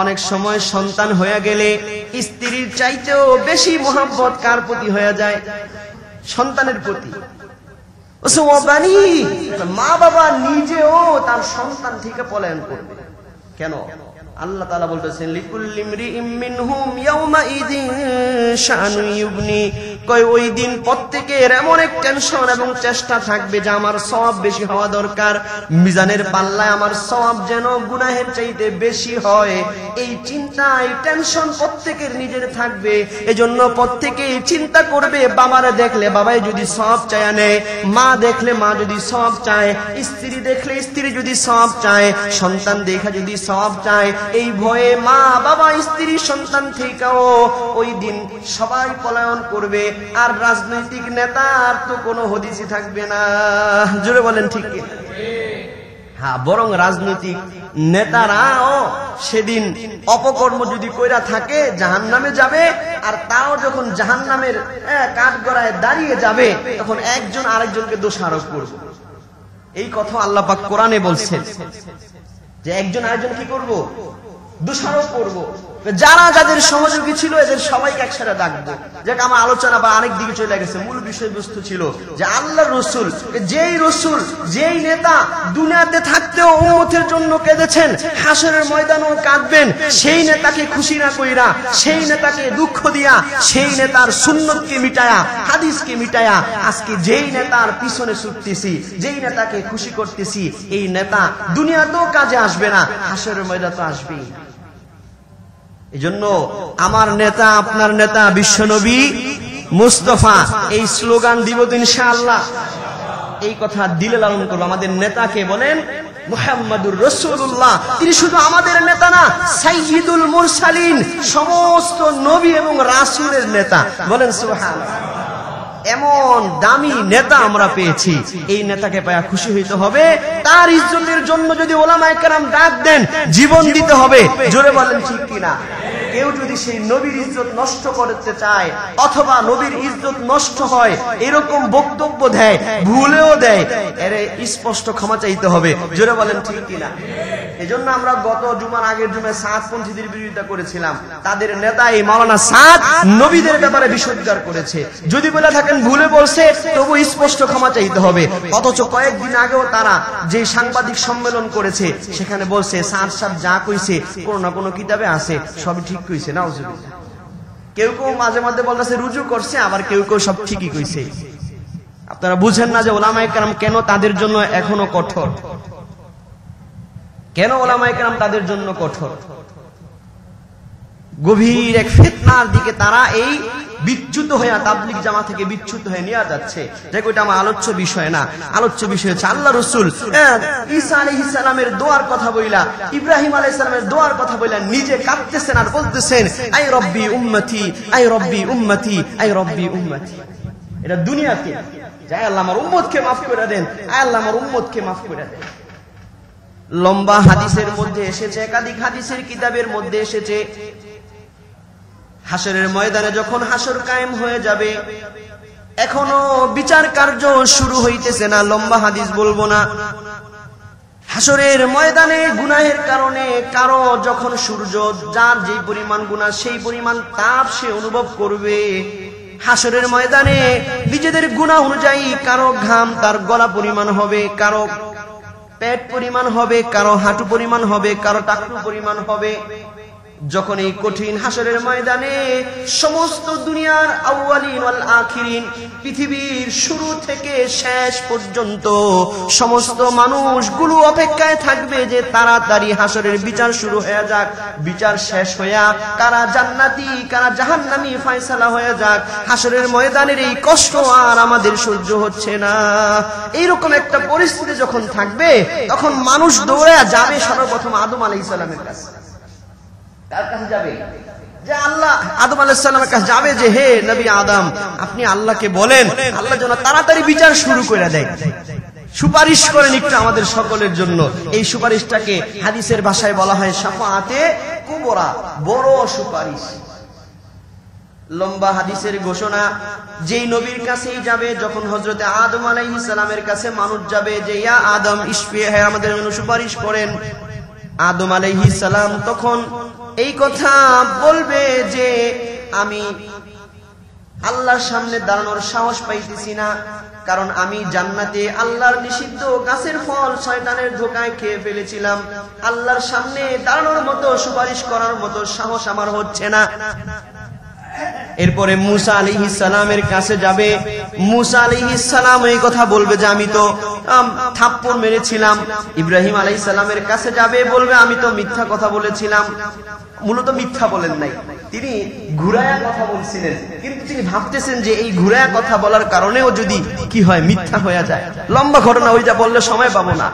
অনেক সময় সন্তান হয়ে গেলে স্ত্রীর চাইতেও বেশি মহব্বত কার প্রতি হয়ে যায়? সন্তানের প্রতি। মা বাবা নিজেও তার সন্তান থেকে পলায়ন করবে। কেন? আল্লাহ তাআলা বলতেছেন লিকুল্লি ইমরিইম মিনহুম ইয়াউমা ইযিন শাআনু ইউগনি, কয় ওই দিন প্রত্যেকের এমন এক টেনশন এবং চেষ্টা থাকবে যে আমার সওয়াব বেশি হওয়া দরকার, মিজানের পাল্লায় আমার সওয়াব যেন গুনাহের চাইতে বেশি হয়। এই চিন্তা, এই টেনশন প্রত্যেকের নিজের থাকবে। এজন্য প্রত্যেকেই চিন্তা করবে, বাবারে দেখলে বাবাই যদি সওয়াব চায় নেয়, মা দেখলে মা যদি সওয়াব চায়, স্ত্রী দেখলে স্ত্রী যদি সওয়াব চায়, সন্তান দেখা যদি সওয়াব চায়, এই ভয়ে মা বাবা স্ত্রী সন্তান থেকেও ওই দিন সবাই পলায়ন করবে। আর রাজনৈতিক নেতার তো কোনো হদিসই থাকবে না। জোরে বলেন ঠিক কি? হ্যাঁ, বরং রাজনৈতিক নেতারাও সেদিন অপকর্ম যদি কইরা থাকে জাহান্নামে যাবে। আর তাও যখন জাহান্নামের কাঠগড়ায় দাঁড়িয়ে যাবে, তখন একজন আরেকজনকে দোষারোপ করবে। এই কথা আল্লাহ পাক কোরআনে বলছেন যে একজন আরেকজন কি করব? দোষারোপ করব। যারা যাদের সহযোগী ছিল এদের সবাইকে একসাথে ডাকবো। যাক, আমার আলোচনা বা আরেক দিকে চলে গেছে। মূল বিষয়বস্তু ছিল যে আল্লাহর রাসূল, যেই নেতা দুনিয়াতে থাকতেও উম্মতের জন্য কেঁদেছেন, হাসরের ময়দানেও কাঁদবেন, সেই নেতাকে খুশি না কইরা, সেই নেতাকে দুঃখ দিয়া, সেই নেতার সুন্নতকে মিটায়া, হাদিসকে মিটায়া, আজকে যেই নেতার পিছনে ছুটতেছি, যেই নেতাকে খুশি করতেছি, এই নেতা দুনিয়াতেও কাজে আসবে না, হাসরের ময়দানে তো আসবেই। এজন্য আমার নেতা, আপনার নেতা বিশ্বনবী মুস্তাফা, এই স্লোগান দিব তো ইনশাআল্লাহ। এই কথা দিলে লালন করবো। আমাদের নেতাকে বলেন মুহাম্মাদুর রাসূলুল্লাহ। তিনি শুধু আমাদের নেতা না, সাইয়্যিদুল মুরসালিন, সমস্ত নবী এবং রাসূলের নেতা। বলেন সুবহানাল্লাহ। এমন দামি নেতা আমরা পেয়েছি, এই নেতাকে পায়া খুশি হইতে হবে। তার ইজ্জতের জন্য যদি ওলামায়ে কেরাম ডাক দেন, জীবন দিতে হবে। জোরে বলেন ঠিক কিনা? কেউ যদি সেই নবীর ইজ্জত নষ্ট করতে চায় অথবা নবীর ইজ্জত নষ্ট হয় এরকম বক্তব্য দেয়, ভুলেও দেয়, এর স্পষ্ট ক্ষমা চাইতে হবে। জোরে বলেন ঠিক কিনা? এজন্য আমরা গত জুমার আগের জুমায় সাদপন্থীদের বিরোধিতা করেছিলাম। তাদের নেতা এই মাওলানা সাদ নবীদের ব্যাপারে বিষোদ্গার করেছে। যদি বলে থাকেন ভুলে বলছে, তবু স্পষ্ট ক্ষমা চাইতে হবে। অথচ কয়েকদিন আগেও তারা যে সাংবাদিক সম্মেলন করেছে সেখানে বলছে সাদ সাহেব যা কইছে কোন না কোন কিতাবে আছে, সবই ঠিক কইছে। নাউজুবিল্লাহ। কেউ কেউ মাঝে মাঝে বলতেছে রুজু করছে, আবার কেউ কেউ সব ঠিকই কইছে। আপনারা বুঝেন না যে ওলামায়ে কেরাম কেন তাদের জন্য এখনো কঠোর? কেন ওলামায়ে কেরাম তাদের জন্য কঠোর? গভীর এক ফিতনার দিকে তারা এই বিচ্যুত হয়ে তাবলীগ জামাত থেকে বিচ্যুত হয়ে নিয়ে যাচ্ছে। দেখো এটা আমার আলোচ্য বিষয় না। আলোচ্য বিষয় হচ্ছে আল্লাহ রাসূল ঈসা আলাইহিস সালামের দোয়ার কথা বইলা, ইব্রাহিম আলাইহিস সালামের দোয়ার কথা বইলা নিজে কাঁদতেছেন আর বলতেছেন আই রব্বি উম্মতি, আই রব্বি উম্মতি, আই রব্বি উম্মতি। এটা দুনিয়াতে যায় আল্লাহ আমার উম্মতকে maaf করে দেন, আয় আল্লাহ আমার উম্মতকে maaf করে দেন। লম্বা হাদিসের মধ্যে এসেছে, একাধিক হাদিসের কিতাবের মধ্যে এসেছে, হাসরের ময়দানে যখন হাসর কায়েম হয়ে যাবে, এখনো বিচার কার্য শুরু হইতেছে না। লম্বা হাদিস বলবো না। হাসরের ময়দানে গুনাহের কারণে কারো যখন সূর্য যার যে পরিমাণ গুনাহ সেই পরিমাণ তাপ সে অনুভব করবে। হাসরের ময়দানে নিজেদের গুনাহ অনুযায়ী কারো ঘাম তার গলা পরিমাণ হবে, কারো পেট পরিমাণ হবে, কারো হাঁটু পরিমাণ হবে, কারো টাকনু পরিমাণ হবে। যখন এই কঠিন হাসরের ময়দানে সমস্ত দুনিয়ার আউয়ালিন ওয়াল আখিরিন, পৃথিবীর শুরু থেকে শেষ পর্যন্ত সমস্ত মানুষগুলো অপেক্ষায় থাকবে যে তাড়াতাড়ি হাসরের বিচার শুরু হয়ে যাক, বিচার শেষ হইয়া কারা জান্নাতি কারা জাহান্নামী ফয়সালা হয়ে যাক। হাসরের ময়দানের এই কষ্ট আর আমাদের সহ্য হচ্ছে না। এইরকম একটা পরিস্থিতি যখন থাকবে, তখন মানুষ দৌড়ে যাবে সর্বপ্রথম আদম আলাইহিস সালামের কাছে। তার কাছে যাবে যে আল্লাহ, আদম আলাইহিস সালামের কাছে যাবে যে হে নবী আদম, আপনি আল্লাহকে বলেন আল্লাহ যেন তাড়াতাড়ি বিচার শুরু করে দেয়, সুপারিশ করেন একটু আমাদের সকলের জন্য। এই সুপারিশটাকে হাদিসের ভাষায় বলা হয় শাফাআতে কুবরা, বড় সুপারিশ। লম্বা হাদিসের ঘোষণা, যেই নবীর কাছেই যাবে, যখন হযরতে আদম আলাইহিস সালামের কাছে মানুষ যাবে যে ইয়া আদম ইশফি, হে আমাদের জন্য সুপারিশ করেন। আদম আলাইহিস সালাম তখন এই কথা বলবে যে আমি আল্লাহর সামনে দাঁড়ানোর সাহস পাইতেছি না, কারণ আমি জান্নাতে আল্লাহর নিষিদ্ধ গাছের ফল শয়তানের ধোঁকায় খেয়ে ফেলেছিলাম। আল্লাহর সামনে দাঁড়ানোর মতো সুপারিশ করার মতো সাহস আমার হচ্ছে না। এরপরে মুসা আলাইহিস সালামের কাছে যাবে। মুসা আলাইহিস সালাম এই কথা বলবে যে আমি তো থাপ্পড় মেরেছিলাম। ইব্রাহিম আলাইহিস সালামের কাছে যাবে, বলবে আমি তো মিথ্যা কথা বলেছিলাম। মূলত মিথ্যা বলেন নাই, তিনি ঘুরায়া কথা বলছিলেন, কিন্তু তিনি ভাবতেছেন যে এই ঘুরায়া কথা বলার কারণেও যদি কি হয়, মিথ্যা হয়ে যায়। লম্বা ঘটনা, ওইটা বললে সময় পাবো না।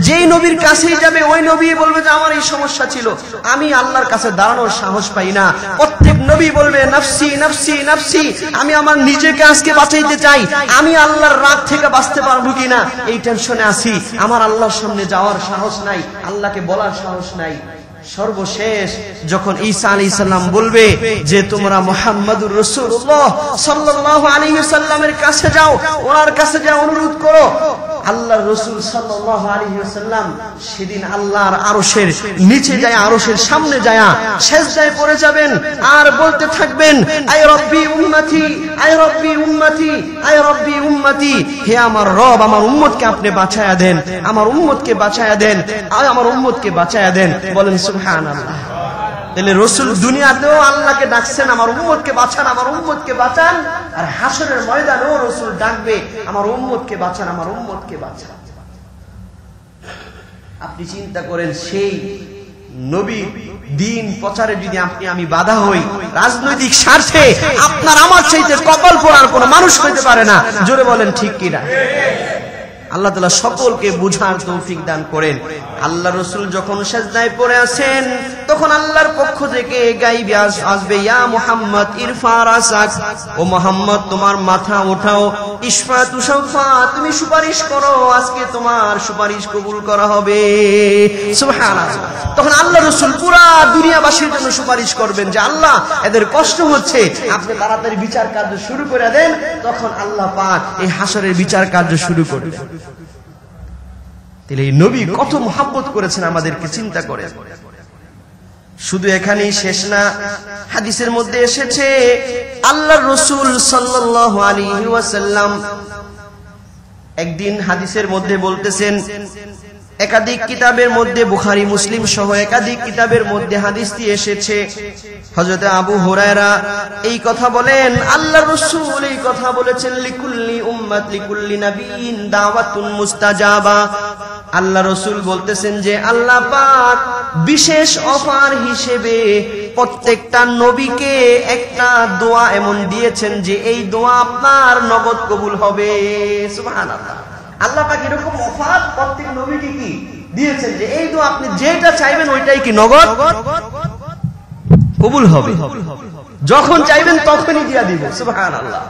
যেই নবীর কাছেই যাবে ওই নবী বলবে যে আমার এই সমস্যা ছিল, আমি আল্লাহর কাছে দাঁড়ানোর সাহস পাই না। প্রত্যেক নবী বলবে নাফসি নাফসি নাফসি, আমি আমার নিজেকে আজকে বাঁচাইতে চাই, আমি আল্লাহর রাগ থেকে বাঁচতে পারবো কিনা এই টেনশনে আছি, আমার আল্লাহর সামনে যাওয়ার সাহস নাই, আল্লাহকে বলার সাহস নাই। সর্বশেষ যখন ঈসা আলাইহিস সালাম বলবে যে তোমরা মুহাম্মাদুর রাসূলুল্লাহ সাল্লাল্লাহু আলাইহি ওয়াসাল্লামের কাছে যাও, ওনার কাছে যা অনুরোধ করো, আল্লাহর রাসূল সাল্লাল্লাহু আলাইহি ওয়াসাল্লাম সেদিন আল্লাহর আরশের নিচে যায়, আরশের সামনে যায় সিজদায় পড়ে যাবেন আর বলতে থাকবেন আয় রব্বি উম্মতি, আয় রব্বি উম্মতি, আয় রব্বি উম্মতি, হে আমার রব, আমার উম্মতকে আপনি বাঁচায়া দেন, আমার উম্মতকে বাঁচায়া দেন, আমার উম্মতকে বাঁচায়া দেন। বলেন সুবহানাল্লাহ। তাহলে রাসূল দুনিয়াতেও আল্লাহকে ডাকছেন আমার উম্মতকে বাঁচান, আমার উম্মতকে বাঁচান, আর হাসরের ময়দানেও রাসূল ডাকবে আমার উম্মতকে বাঁচান, আমার উম্মতকে বাঁচান। আপনি চিন্তা করেন সেই নবী দিন প্রচারে যদি আপনি আমি বাধা হই, রাজনৈতিক স্বার্থে আপনার আমার চাইতে কপাল পোড়ার কোনো মানুষ হইতে পারে না। জোরে বলেন ঠিক কিনা? আল্লাহ তাআলা সকলকে বুঝার তৌফিক দান করেন। আল্লাহ রাসূল যখন সিজদায় পড়ে আছেন তখন আল্লাহর পক্ষ থেকে গায়বী আসবে, ইয়া মুহাম্মদ ইরফা রাসাক, ও মুহাম্মদ তোমার মাথা ওঠাও, ইশফা তুশফা, তুমি সুপারিশ করো, আজকে তোমার সুপারিশ কবুল করা হবে। সুবহানাল্লাহ। তখন আল্লাহ রাসূল পুরা দুনিয়াবাসীর জন্য সুপারিশ করবেন যে আল্লাহ এদের কষ্ট হচ্ছে, আপনি তাড়াতাড়ি বিচার কার্য শুরু করে দেন। তখন আল্লাহ পাক এই হাসরের বিচার কার্য শুরু করবেন। তাহলে এই নবী কত মহব্বত করেছেন আমাদেরকে চিন্তা করে। শুধু এখানেই শেষ না, হাদিসের মধ্যে এসেছে আল্লাহর রাসূল সাল্লাল্লাহু আলাইহি ওয়াসাল্লাম একদিন হাদিসের মধ্যে বলতেছেন, একাধিক কিতাবের মধ্যে বুখারী মুসলিম সহ একাধিক কিতাবের মধ্যে হাদিসটি এসেছে। হযরত আবু হুরায়রা এই কথা বলেন, আল্লাহর রাসূল এই কথা বলেছেন, লিকুল্লি উম্মাত লিকুল্লি নাবিয়িন দাওয়াতুন মুস্তাজাবা। আল্লাহ রাসূল বলতেছেন যে আল্লাহ পাক বিশেষ অফার হিসেবে প্রত্যেকটা নবীকে একটা দোয়া এমন দিয়েছেন যে এই দোয়া আপনার নগদ কবুল হবে। সুবহানাল্লাহ। আল্লাহ পাক এরকম অফার প্রত্যেক নবীকে কি দিয়েছেন যে এই দোয়া আপনি যেটা চাইবেন ওইটাই কি নগদ কবুল হবে, যখন চাইবেন তখনই দিয়া দিব। সুবহানাল্লাহ।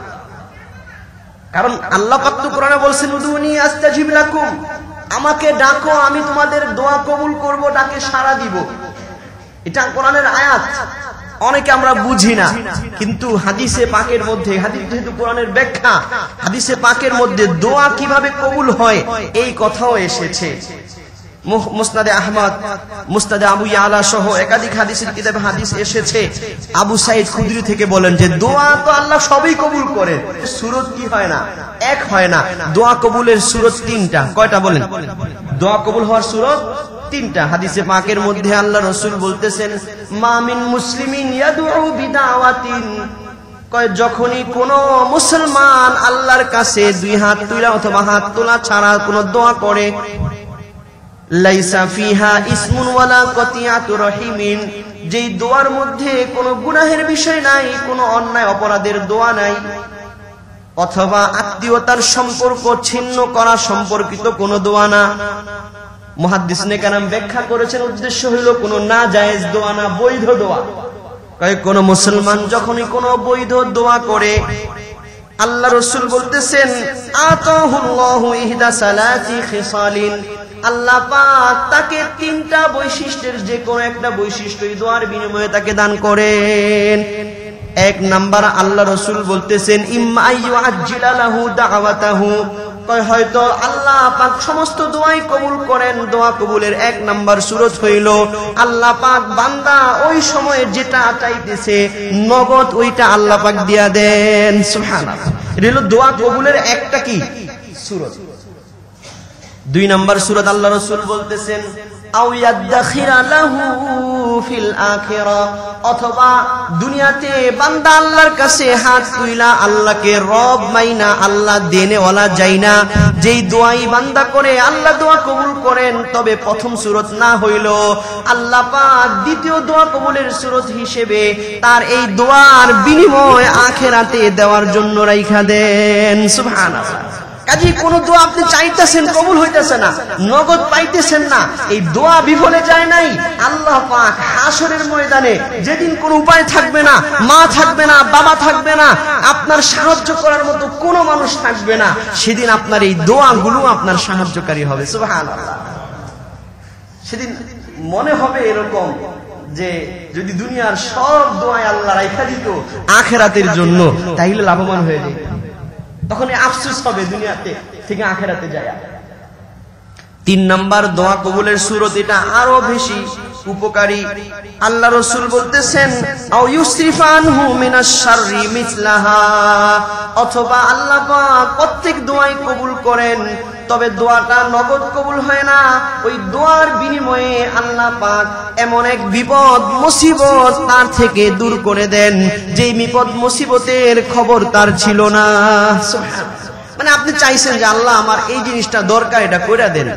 কারণ আল্লাহ পাক তো কোরআনে বলেছেন, উদুনি আস্তাজিব লাকুম, আমাকে ডাকো আমি তোমাদের দোয়া কবুল করব, ডাকে সাড়া দিব। এটা কোরআনের আয়াত, অনেকে আমরা বুঝি না, কিন্তু হাদিসে পাকের মধ্যে, হাদিস যেহেতু কোরআনের ব্যাখ্যা, হাদিসে পাকের মধ্যে দোয়া কিভাবে কবুল হয় এই কথাও এসেছে। মুসনাদে আহমদ, মুসনাদে আবু ইয়ালা সহ একাধিক হাদিসের কিতাবে হাদিস এসেছে। আবু সাঈদ খুদরি থেকে বলেন যে দোয়া তো আল্লাহ সবই কবুল করে, সূরত কি হয় না, এক হয় না। দোয়া কবুলের সূরত তিনটা। কয়টা বলেন? দোয়া কবুল হওয়ার সূরত তিনটা। হাদিসে পাকের মধ্যে আল্লাহ রাসূল বলতেছেন, মা মিন মুসলিমিন ইয়াদউ বিদাওয়াতিন, কয় যখনই কোন মুসলমান আল্লাহর কাছে দুই হাত তুলা অথবা হাত তোলা ছাড়া কোন দোয়া করে, লাইসা ফিহা ইসমুন ওয়ালা কতিয়াতু রহিমিন, যেই দোয়ার মধ্যে কোনো গুনাহের বিষয় নাই, কোনো অন্যায় অপরাধের দোয়া নাই, অথবা আত্মীয়তার সম্পর্ক ছিন্ন করা সম্পর্কিত কোনো দোয়া না। মুহাদ্দিসিনে কেরাম ব্যাখ্যা করেছেন উদ্দেশ্য হইল কোনো না জায়েজ দোয়া না, বৈধ দোয়া। কোন মুসলমান যখনই কোনো বৈধ দোয়া করে, আল্লাহ রাসূল বলতেছেন, আতাহুল্লাহু ইহদা সালাতি খিসালিন, আল্লাহ পাক তাকে তিনটা বৈশিষ্ট্যের যে কোনো একটা বৈশিষ্ট্য এই দোয়ার বিনিময়ে তাকে দান করেন। এক নাম্বার আল্লাহ রাসূল বলতেছেন, ইম্মা আইয়ুআজ্জিলা লাহু দাওয়াতাহু, হয়তো আল্লাহ পাক সমস্ত দোয়াই কবুল করেন। দোয়া কবুলের এক নাম্বার সূরত হইল আল্লাহ পাক বান্দা ওই সময়ে যেটা চাইতেছে নগদ ওইটা আল্লাহ পাক দিয়া দেন। সুবহানাল্লাহ। এটা হলো দোয়া কবুলের একটা কি সূরত। দুই নাম্বার সূরত আল্লাহ রাসূল বলতেছেন, আও ইয়াদখিরা লাহু ফিল আখিরা, অথবা দুনিয়াতে বান্দা আল্লাহর কাছে হাত তুইলা আল্লাহকে রব মাইনা, আল্লাহ দেনে ওয়ালা যাইনা, যেই দোয়াই বান্দা করে আল্লাহ দোয়া কবুল করেন। তবে প্রথম সূরত না হইল আল্লাহ পাক দ্বিতীয় দোয়া কবুলের সূরত হিসেবে তার এই দোয়ার বিনিময় আখিরাতে দেওয়ার জন্য রাইখা দেন। সুবহানাল্লাহ। কাজী কোন দোয়া আপনি চাইতেছেন কবুল হইতেছে না, নগদ পাইতেছেন না, এই দোয়া বিফলে যায় নাই। আল্লাহ পাক হাসরের ময়দানে যেদিন কোনো উপায় থাকবে না, মা থাকবে না, বাবা থাকবে না, আপনার সাহায্য করার মতো কোনো মানুষ থাকবে না, সেদিন আপনার এই দোয়াগুলো আপনার সাহায্যকারী হবে। সুবহানাল্লাহ। সেদিন মনে হবে এরকম যে যদি দুনিয়ার সব দোয়াই আল্লাহ রাইখা দিত আখিরাতের জন্য, তাইলে লাভবান হয়ে যেত। তখন আফসোস হবে দুনিয়াতে থেকে আখিরাতে যায়। তিন নাম্বার দোয়া কবুলের সূরত, এটা আরো বেশি উপকারী। আল্লাহ রাসূল বলতেছেন, আও ইউসরিফানহু মিনাশ শাররি মিসলাহা, অথবা আল্লাহ পাক প্রত্যেক দোয়াই কবুল করেন, তবে দোয়াটা নগদ কবুল হয় না। ওই দোয়ার বিনিময়ে আল্লাহ পাক এমন এক বিপদ মুসিবত তার থেকে দূর করে দেন যেই বিপদ মুসিবতের খবর তার ছিল না। মানে আপনি চাইছেন যে আল্লাহ আমার এই জিনিসটা দরকার, এটা কইরা দেন,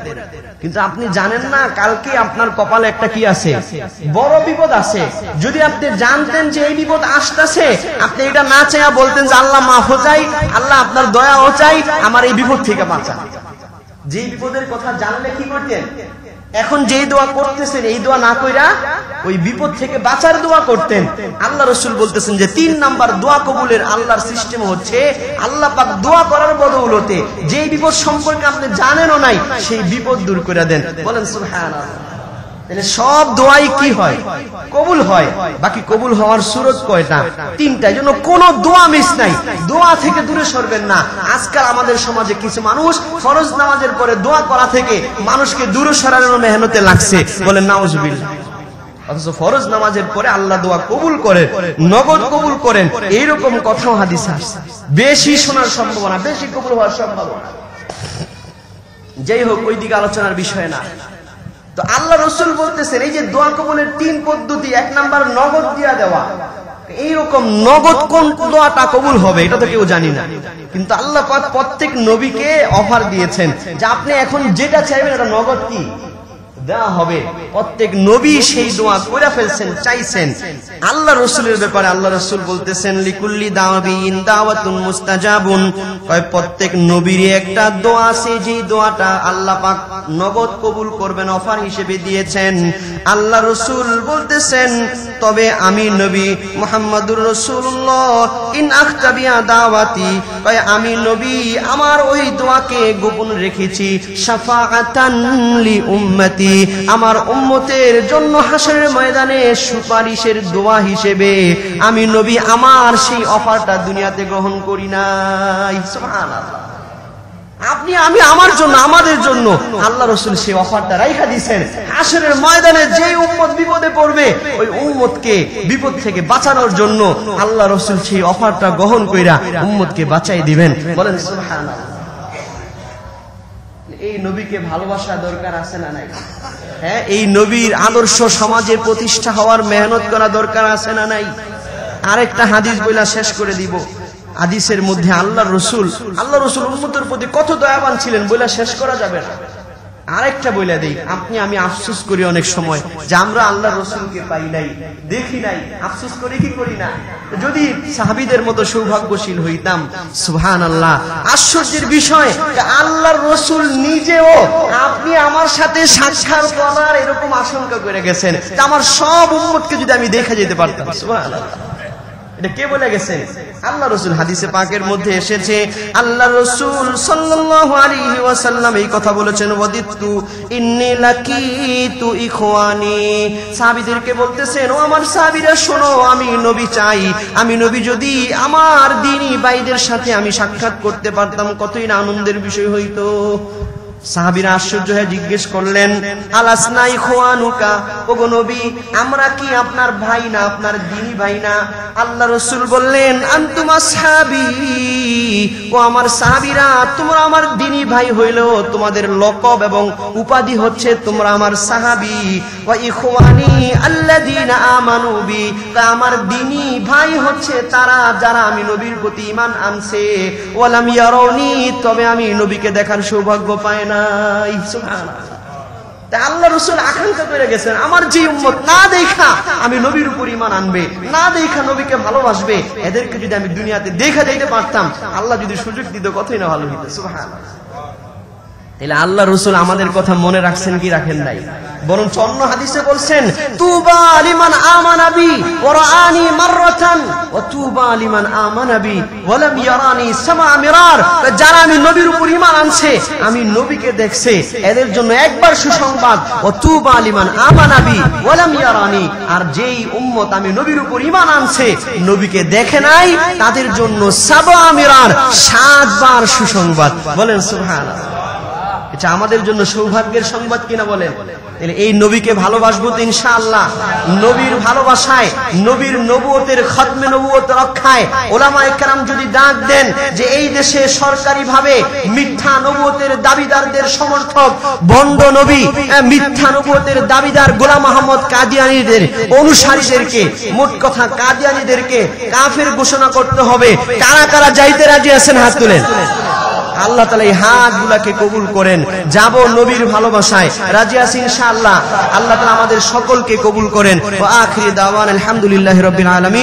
কিন্তু আপনি জানেন না কালকে আপনার কপালে একটা কি আছে, বড় বিপদ আছে। যদি আপনি জানতেন যে এই বিপদ আসতেছে, আপনি এটা না চাইয়া বলতেন যে আল্লাহ মাফও চাই, আল্লাহ আপনার দয়াও চাই, আমার এই বিপদ থেকে বাঁচান। যে বিপদের কথা জানলে কি করতেন? এখন যেই দোয়া করতেছেন এই দোয়া না কইরা ওই বিপদ থেকে বাঁচার দোয়া করতেন। আল্লাহ রাসূল বলতেছেন যে 3 নাম্বার দোয়া কবুলের আল্লাহর সিস্টেম হচ্ছে আল্লাহ পাক দোয়া করার বদৌলতে যেই বিপদ সম্পর্কে আপনি জানেনও নাই সেই বিপদ দূর করে দেন। বলেন সুবহানাল্লাহ। তাহলে সব দোয়াই কি হয়? কবুল হয়। বাকি কবুল হওয়ার সুরত কয়টা? 3টা। এজন্য কোনো দোয়া মিস নাই। দোয়া থেকে দূরে সরবেন না। আজকাল আমাদের সমাজে কিছু মানুষ ফরজ নামাজের পরে দোয়া করা থেকে মানুষকে দূরে সরানোর মেহনতে লাগছে। বলেন নাউজুবিল্লাহ। অথচ ফরজ নামাজের পরে আল্লাহ দোয়া কবুল করেন, নগদ কবুল করেন, এইরকম কথাও হাদিসে আসছে। বেশি শোনার সম্ভাবনা, বেশি কবুল হওয়ার সম্ভাবনা। যাই হোক, ওই দিকে আলোচনার বিষয় না। তো আল্লাহ রাসূল বলতেছেন এই যে দোয়া কবুলের 3 পদ্ধতি, 1 নাম্বার নগদ দিয়া দেওয়া। এইরকম নগদ কোন দোয়াটা কবুল হবে এটা তো কেউ জানি না, কিন্তু আল্লাহ পাক প্রত্যেক নবীকে অফার দিয়েছেন যে আপনি এখন যেটা চাইবেন এটা নগদ কি দেওয়া হবে। প্রত্যেক নবী সেই দোয়া করে ফেলছেন, চাইছেন। আল্লাহ রাসূলের ব্যাপারে আল্লাহ রাসূল বলতেছেন লিকুল্লি দাওয়াবিন দাওয়াতুন মুস্তাজাবুন, কয় প্রত্যেক নবীর একটা দোয়া আছে যে দোয়াটা আল্লাহ পাক নগদ কবুল করবেন, অফার হিসেবে দিয়েছেন। আল্লাহ রাসূল বলতেছেন তবে আমি নবী মুহাম্মদুর রাসূলুল্লাহ ইন আখতাবিয়া দাওয়াতি, কয় আমি নবী আমার ওই দোয়াকে গোপন রেখেছি শাফাআতান লি উম্মতি, আমার উম্মতের জন্য হাসরের ময়দানে সুপারিশের দোয়া হিসেবে আমি নবী আমার সেই অফারটা দুনিয়াতে গ্রহণ করি নাই। সুবহানাল্লাহ। আপনি আমি আমার জন্য, আমাদের জন্য আল্লাহ রাসূল সেই অফারটা রাইখা দিয়েছেন। হাসরের ময়দানে যে উম্মত বিপদে পড়বে ওই উম্মতকে বিপদ থেকে বাঁচানোর জন্য আল্লাহ রাসূল সেই অফারটা গ্রহণ কইরা উম্মতকে বাঁচাই দিবেন। বলেন সুবহানাল্লাহ। এই নবীকে ভালোবাসা দরকার আছে না নাই? হ্যাঁ, এই নবীর আদর্শ সমাজে প্রতিষ্ঠা হওয়ার মেহনত করা দরকার আছে না নাই? আরেকটা হাদিস বইলা শেষ করে দিব। হাদিসের মধ্যে আল্লাহ রাসূল উম্মতের প্রতি কত দয়াবান ছিলেন বইলা শেষ করা যাবে না। আরেকটা বইলা দেই, আপনি আমি আফসোস করি অনেক সময় যে আমরা আল্লাহ রাসূলকে পাই নাই, দেখি নাই। আফসোস করি কি করি না? যদি সাহাবীদের মতো সৌভাগ্যশীল হইতাম। সুবহানাল্লাহ। আশ্চর্যের বিষয় আল্লাহর রাসূল নিজেও আপনি আমার সাথে সাক্ষাৎ করার এরকম আশঙ্কা করে গেছেন যে আমার সব উম্মতকে যদি আমি দেখা যেতে পারতাম। সুবহানাল্লাহ। এটা কে বলে গেছেন? আল্লাহ রাসূল। হাদিসে পাকের মধ্যে এসেছে আল্লাহ রাসূল সাল্লাল্লাহু আলাইহি ওয়াসাল্লাম এই কথা বলেছেন ওয়াদিতু ইন্নী লাকিতু ইখওয়ানি। সাহাবীদেরকে বলতেছেন ও আমার সাহাবীরা শোনো, আমি নবী চাই, আমি নবী যদি আমার দ্বীনি ভাইদের সাথে আমি সাক্ষাৎ করতে পারতাম কতই না আনন্দের বিষয় হইতো। সাহাবীরা আশ্চর্য হয়ে জিজ্ঞেস করলেন আলাসনা ইখওয়ানুকা, ওগো নবী আমরা কি আপনার ভাই না, আপনার দ্বীনি ভাই না? আল্লাহ রাসূল বললেন আনতুম আসহাবী, ও আমার সাহাবীরা তোমরা আমার দ্বীনি ভাই হইলেও তোমাদের লকব এবং উপাধি হচ্ছে তোমরা আমার সাহাবী। ওয়া ইখওয়ানি আল্লাযীনা আমানু বি, আমার দ্বীনি ভাই হচ্ছে তারা যারা আমি নবীর প্রতি ঈমান আনছে। ওয়ালাম ইয়ারাউনি, তবে আমি নবীকে দেখার সৌভাগ্য পাই নাই। সুবহানাল্লাহ। তাই আল্লাহ রাসূল আকাঙ্ক্ষা করে গেছেন আমার যে উম্মত না দেখা আমি নবীর উপর ঈমান আনবে, না দেখা নবীকে ভালোবাসবে, এদেরকে যদি আমি দুনিয়াতে দেখা দিতে পারতাম, আল্লাহ যদি সুযোগ দিত কতই না ভালো হতো। সুবহানাল্লাহ। তাহলে আল্লাহ রাসূল আমাদের কথা মনে রাখছেন কি রাখেন নাই? বরং অন্য হাদিসে বলছেন তুবা লিমান আমানা বি ওয়া রাআনি মাররাতান ওয়া তুবা লিমান আমানা বি ওয়া লাম ইয়ারানি সামা মিরার, যারা আমি নবীর উপর ঈমান আনছে, আমি নবীকে দেখছে, এদের জন্য একবার সুসংবাদ। ওয়া তুবা লিমান আমানা বি ওয়া লাম ইয়ারানি, আর যেই উম্মত আমি নবীর উপর ঈমান আনছে নবীকে দেখে নাই তাদের জন্য সাবা মিরার 7 বার সুসংবাদ। বলেন সুবহানাল্লাহ। এটা আমাদের জন্য সৌভাগ্যের সংবাদ কিনা বলেন? এই নবীকে ভালোবাসবো তো ইনশাআল্লাহ। নবীর ভালোবাসায়, নবীর নবুয়তের খতমে নবুয়ত রক্ষায় ওলামায়ে কেরাম যদি ডাক দেন যে এই দেশে সরকারি ভাবে মিথ্যা নবুয়তের দাবিদারদের সমর্থক ভণ্ড নবী, মিথ্যা নবুয়তের দাবিদার গোলাম আহমদ কাদিয়ানীদের অনুসারীদেরকে, মোট কথা কাদিয়ানীদেরকে কাফের ঘোষণা করতে হবে, কারা কারা যাইতে রাজি আছেন হাত তুলেন। আল্লাহ তাআলা এই হাতগুলোকে কবুল করেন। যাব নবীর ভালোবাসায়, রাজি আছি ইনশাআল্লাহ। আল্লাহ তাআলা আমাদের সকলকে কবুল করেন। ওয়া আখিরি দাওয়ানা আলহামদুলিল্লাহি রাব্বিল আলামিন।